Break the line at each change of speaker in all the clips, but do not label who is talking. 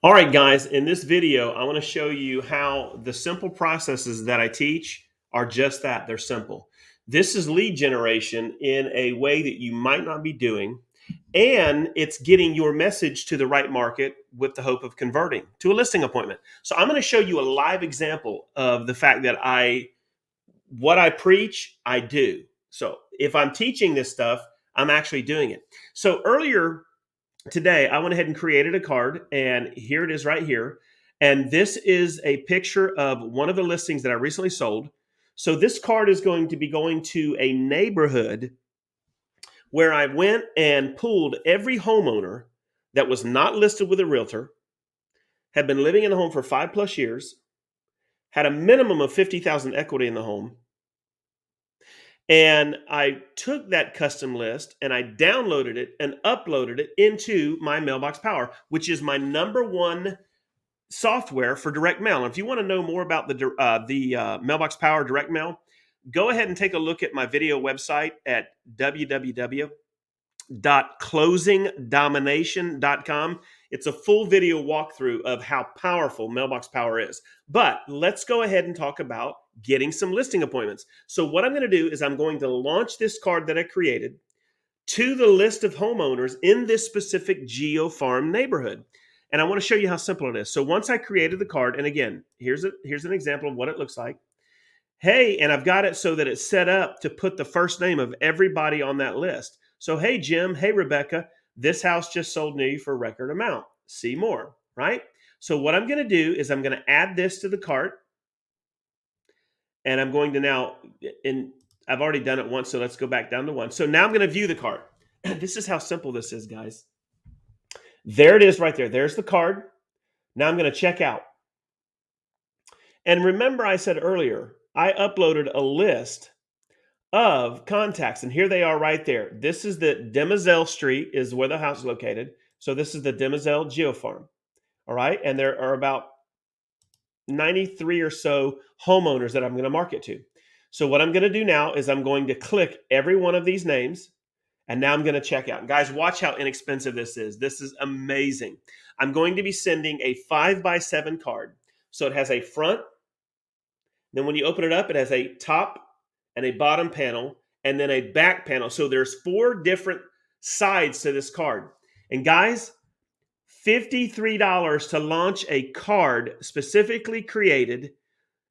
All right, guys, in this video, I want to show you how the simple processes that I teach are just that. They're simple. This is lead generation in a way that you might not be doing, and it's getting your message to the right market with the hope of converting to a listing appointment. So I'm going to show you a live example of the fact that what I preach, I do. So if I'm teaching this stuff, I'm actually doing it. So earlier today, I went ahead and created a card, and here it is right here. And this is a picture of one of the listings that I recently sold. So this card is going to be going to a neighborhood where I went and pulled every homeowner that was not listed with a realtor, had been living in the home for 5+ years, had a minimum of 50,000 equity in the home. And I took that custom list and I downloaded it and uploaded it into my Mailbox Power, which is my number one software for direct mail. And if you want to know more about the Mailbox Power direct mail, go ahead and take a look at my video website at www.closingdomination.com. It's a full video walkthrough of how powerful Mailbox Power is. But let's go ahead and talk about getting some listing appointments. So what I'm going to do is I'm going to launch this card that I created to the list of homeowners in this specific Geo Farm neighborhood. And I want to show you how simple it is. So once I created the card, and again, here's an example of what it looks like. Hey, and I've got it so that it's set up to put the first name of everybody on that list. So, hey, Jim, hey, Rebecca, this house just sold new for a record amount. See more, right? So what I'm going to do is I'm going to add this to the cart. And I'm going to now, and I've already done it once, so let's go back down to one. So now I'm going to view the card. This is how simple this is, guys. There it is right there. There's the card. Now I'm going to check out. And remember I said earlier, I uploaded a list of contacts, and here they are right there. This is the Demoiselle Street is where the house is located. So this is the Demoiselle Geo Farm. All right. And there are about 93 or so homeowners that I'm going to market to. So what I'm going to do now is I'm going to click every one of these names, and now I'm going to check out. Guys, watch how inexpensive this is. This is amazing. I'm going to be sending a 5x7 card. So it has a front. Then when you open it up, it has a top and a bottom panel and then a back panel. So there's 4 different sides to this card. And guys, $53 to launch a card specifically created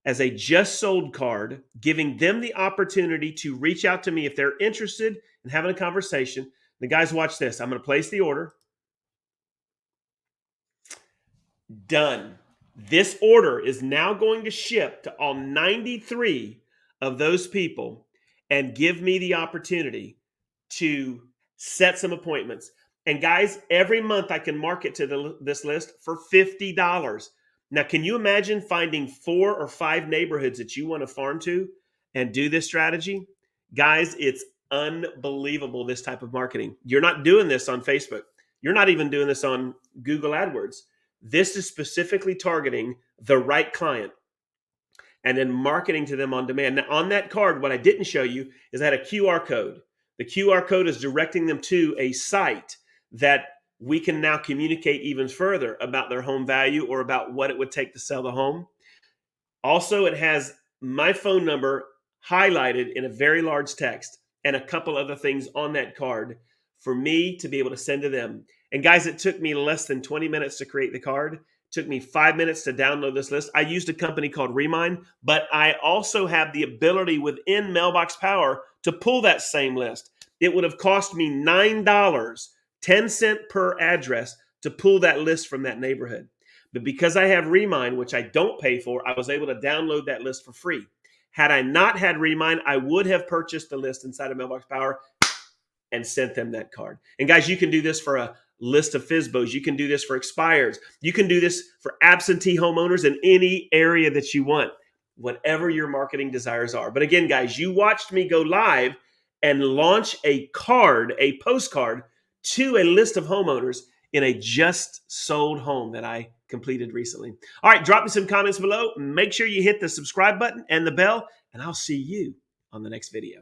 as a just sold card, giving them the opportunity to reach out to me if they're interested in having a conversation. The guys, watch this. I'm going to place the order. Done. This order is now going to ship to all 93 of those people and give me the opportunity to set some appointments. And guys, every month I can market to this list for $50. Now, can you imagine finding 4 or 5 neighborhoods that you want to farm to and do this strategy? Guys, it's unbelievable, this type of marketing. You're not doing this on Facebook. You're not even doing this on Google AdWords. This is specifically targeting the right client and then marketing to them on demand. Now, on that card, what I didn't show you is I had a QR code. The QR code is directing them to a site that we can now communicate even further about their home value or about what it would take to sell the home. Also, it has my phone number highlighted in a very large text and a couple other things on that card for me to be able to send to them. And guys, it took me less than 20 minutes to create the card. It took me 5 minutes to download this list. I used a company called Remind, but I also have the ability within Mailbox Power to pull that same list. It would have cost me $9.10 per address to pull that list from that neighborhood. But because I have Remind, which I don't pay for, I was able to download that list for free. Had I not had Remind, I would have purchased the list inside of Mailbox Power and sent them that card. And guys, you can do this for a list of FSBOs. You can do this for expires. You can do this for absentee homeowners in any area that you want, whatever your marketing desires are. But again, guys, you watched me go live and launch a card, a postcard to a list of homeowners in a just sold home that I completed recently. All right, drop me some comments below. Make sure you hit the subscribe button and the bell, and I'll see you on the next video.